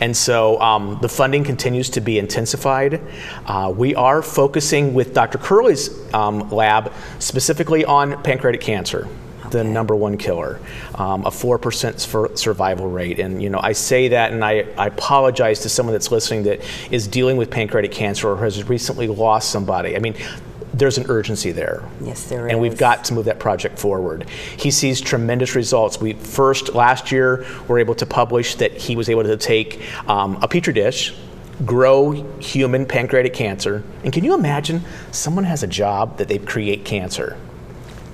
And so the funding continues to be intensified. We are focusing with Dr. Curley's lab specifically on pancreatic cancer. The number one killer, a 4% survival rate. And I say that, and I apologize to someone that's listening that is dealing with pancreatic cancer or has recently lost somebody. I mean, there's an urgency there. Yes, there is. And we've got to move that project forward. He sees tremendous results. We first, last year, were able to publish that he was able to take a petri dish, grow human pancreatic cancer. And can you imagine someone has a job that they create cancer?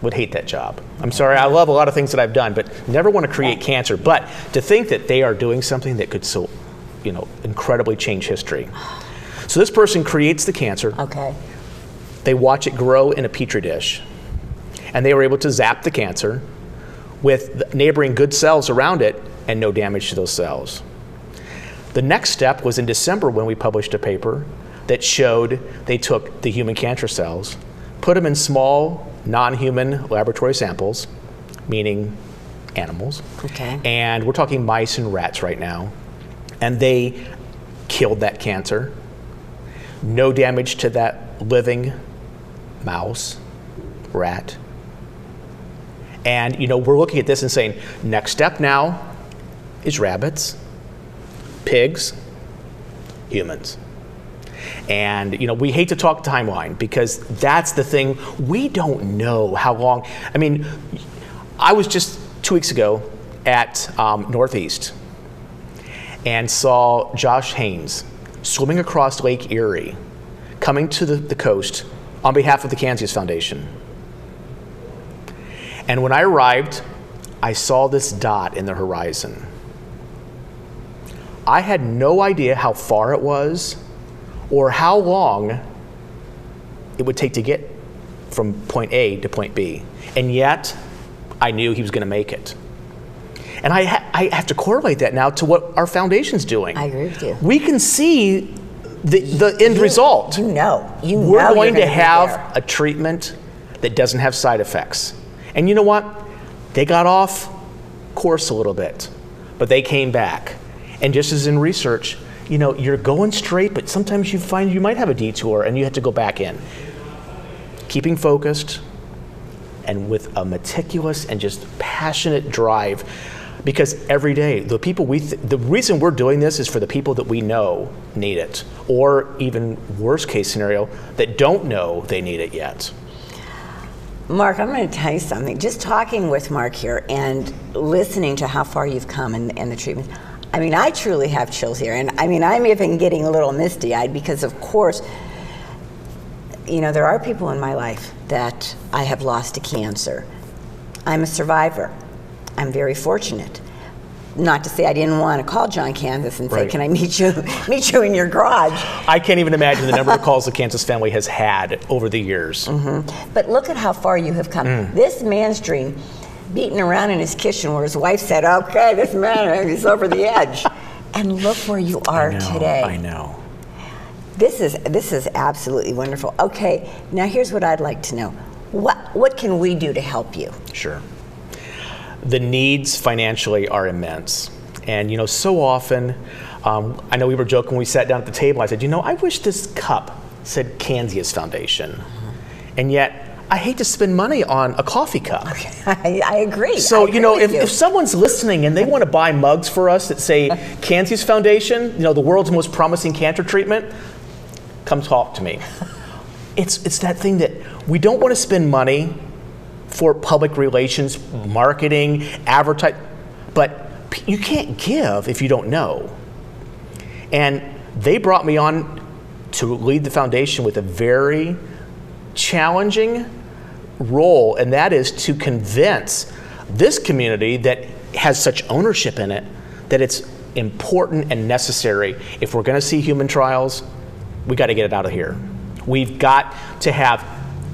Would hate that job. I'm sorry, I love a lot of things that I've done, but never want to create cancer. But to think that they are doing something that could so, incredibly change history. So this person creates the cancer. Okay. They watch it grow in a petri dish, and they were able to zap the cancer with neighboring good cells around it and no damage to those cells. The next step was in December when we published a paper that showed they took the human cancer cells, put them in small non-human laboratory samples, meaning animals. Okay. And we're talking mice and rats right now. And they killed that cancer. No damage to that living mouse, rat. And we're looking at this and saying, next step now is rabbits, pigs, humans. And we hate to talk timeline because that's the thing. We don't know how long. I mean, I was just 2 weeks ago at Northeast and saw Josh Haynes swimming across Lake Erie, coming to the coast on behalf of the Kanzius Foundation. And when I arrived, I saw this dot in the horizon. I had no idea how far it was or how long it would take to get from point A to point B. And yet, I knew he was going to make it. And I have to correlate that now to what our foundation's doing. I agree with you. We can see the end result. We're going to have a treatment that doesn't have side effects. And you know what? They got off course a little bit, but they came back. And just as in research, you're going straight, but sometimes you find you might have a detour and you have to go back in. Keeping focused and with a meticulous and just passionate drive, because every day, the people the reason we're doing this is for the people that we know need it, or even worst case scenario, that don't know they need it yet. Mark, I'm going to tell you something. Just talking with Mark here and listening to how far you've come in the treatment, I mean, I truly have chills here. And I mean, I'm even getting a little misty-eyed because, of course, there are people in my life that I have lost to cancer. I'm a survivor. I'm very fortunate. Not to say I didn't want to call John Kanzius and say, can I meet you in your garage? I can't even imagine the number of calls the Kanzius family has had over the years. Mm-hmm. But look at how far you have come. This man's dream, beating around in his kitchen where his wife said, okay, this man is over the edge. And look where you are today. I know. This is absolutely wonderful. Okay, now here's what I'd like to know. What can we do to help you? Sure. The needs financially are immense. And so often, I know we were joking when we sat down at the table, I said, I wish this cup said Kanzius Foundation. And yet, I hate to spend money on a coffee cup. Okay. I agree. So, if someone's listening and they want to buy mugs for us that say Kanzius Foundation, the world's most promising cancer treatment, come talk to me. It's that thing that we don't want to spend money for public relations, marketing, advertising, but you can't give if you don't know. And they brought me on to lead the foundation with a very challenging role, and that is to convince this community that has such ownership in it that it's important and necessary. If we're going to see human trials, we got to get it out of here. We've got to have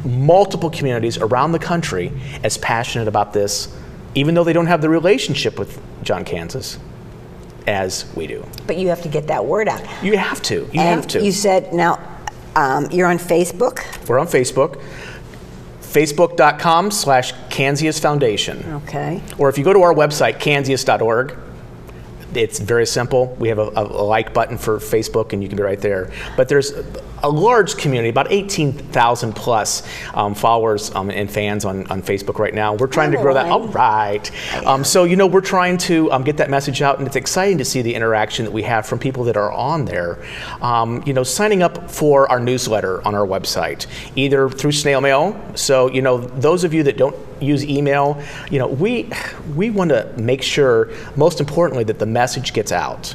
multiple communities around the country as passionate about this, even though they don't have the relationship with John Kanzius as we do. But you have to get that word out. You have to. You said now you're on Facebook? We're on Facebook. Facebook.com/Kanzius Foundation. Okay. Or if you go to our website, kanzius.org, It's very simple. We have a like button for Facebook, and you can be right there. But there's a large community, about 18,000 plus followers and fans on Facebook right now. We're trying to grow that. All right. So, we're trying to get that message out, and it's exciting to see the interaction that we have from people that are on there. Signing up for our newsletter on our website, either through snail mail. So, those of you that don't use email, we want to make sure, most importantly, that the message gets out.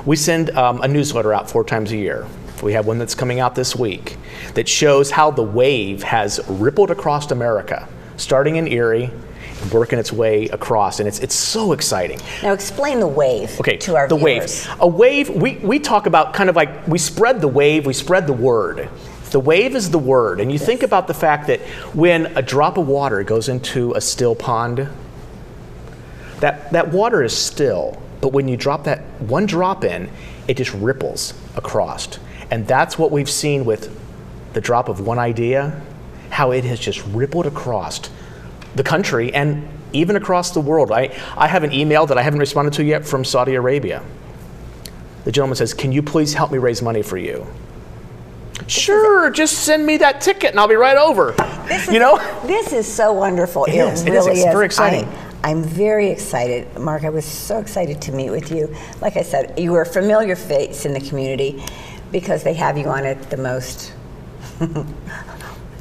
We send a newsletter out 4 times a year. We have one that's coming out this week that shows how the wave has rippled across America, starting in Erie, and working its way across, and it's so exciting. Now explain the wave to our viewers. A wave, we talk about kind of like, we spread the wave, we spread the word. The wave is the word, and you think about the fact that when a drop of water goes into a still pond, that water is still, but when you drop that one drop in, it just ripples across. And that's what we've seen with the drop of one idea, how it has just rippled across the country and even across the world. I have an email that I haven't responded to yet from Saudi Arabia. The gentleman says, "Can you please help me raise money for you?" Sure, just send me that ticket and I'll be right over. This is so wonderful. It really is. It's very exciting. I'm very excited. Mark, I was so excited to meet with you. Like I said, you were a familiar face in the community because they have you on at the most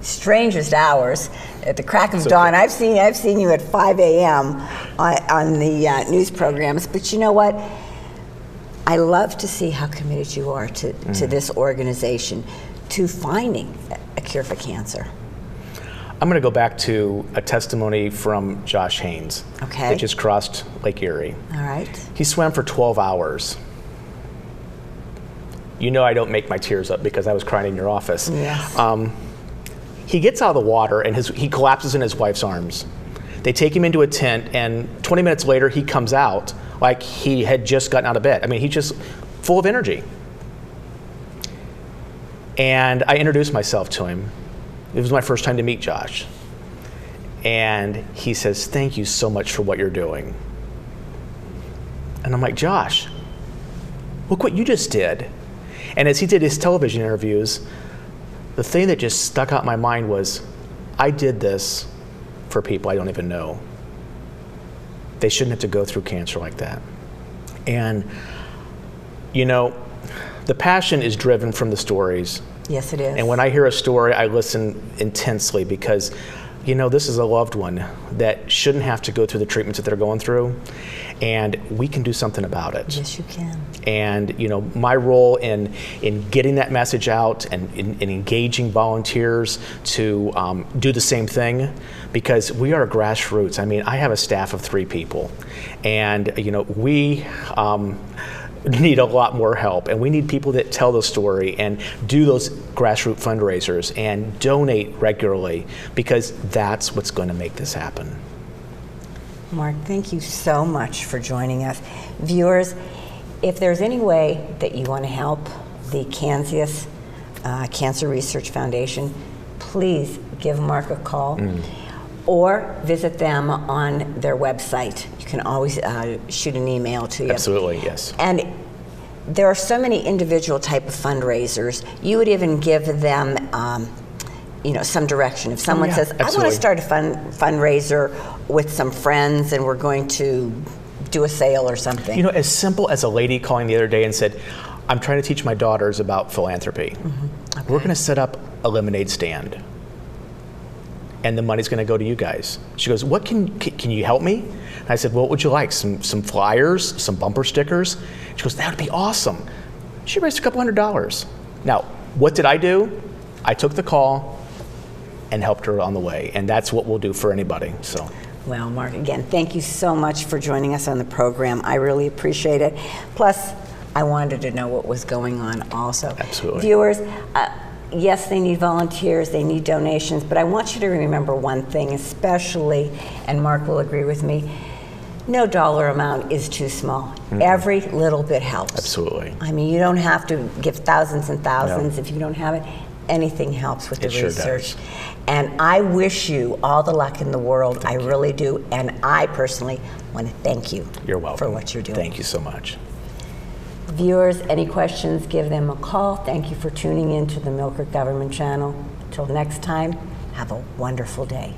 strangest hours, at the crack of dawn. I've seen you at 5 a.m. on the news programs. But you know what? I love to see how committed you are to this organization, to finding a cure for cancer. I'm going to go back to a testimony from Josh Haynes that just crossed Lake Erie. All right. He swam for 12 hours. I don't make my tears up because I was crying in your office. Yes. He gets out of the water and he collapses in his wife's arms. They take him into a tent, and 20 minutes later he comes out like he had just gotten out of bed. I mean, he's just full of energy. And I introduced myself to him. It was my first time to meet Josh. And he says, "Thank you so much for what you're doing." And I'm like, "Josh, look what you just did." And as he did his television interviews, the thing that just stuck out in my mind was, I did this for people I don't even know. They shouldn't have to go through cancer like that. And, the passion is driven from the stories. Yes, it is. And when I hear a story, I listen intensely because, this is a loved one that shouldn't have to go through the treatments that they're going through. And we can do something about it. Yes, you can. And, my role in getting that message out and in engaging volunteers to do the same thing, because we are grassroots. I mean, I have a staff of 3 people. And, we need a lot more help, and we need people that tell the story and do those grassroots fundraisers and donate regularly, because that's what's going to make this happen. Mark, thank you so much for joining us. Viewers, if there's any way that you want to help the Kanzius Cancer Research Foundation, please give Mark a call or visit them on their website. You can always shoot an email to you. Absolutely, yes. And there are so many individual type of fundraisers. You would even give them some direction. If someone says, I want to start a fundraiser with some friends and we're going to do a sale or something. As simple as a lady calling the other day and said, I'm trying to teach my daughters about philanthropy. Okay. We're going to set up a lemonade stand, and the money's going to go to you guys. She goes, what can you help me? And I said, well, what would you like? Some flyers, some bumper stickers? She goes, that would be awesome. She raised a couple $100. Now, what did I do? I took the call and helped her on the way, and that's what we'll do for anybody. So. Well, Mark, again, thank you so much for joining us on the program. I really appreciate it. Plus, I wanted to know what was going on also. Absolutely. Viewers, yes, they need volunteers, they need donations, but I want you to remember one thing, especially, and Mark will agree with me, no dollar amount is too small. Every little bit helps. Absolutely. I mean, you don't have to give thousands and thousands if you don't have it. anything helps with the It sure research. does. And I wish you all the luck in the world. I really do. And I personally want to thank you You're welcome. for what you're doing. Thank you so much. Viewers, any questions, give them a call. Thank you for tuning in to the Milker Government Channel. Until next time, have a wonderful day.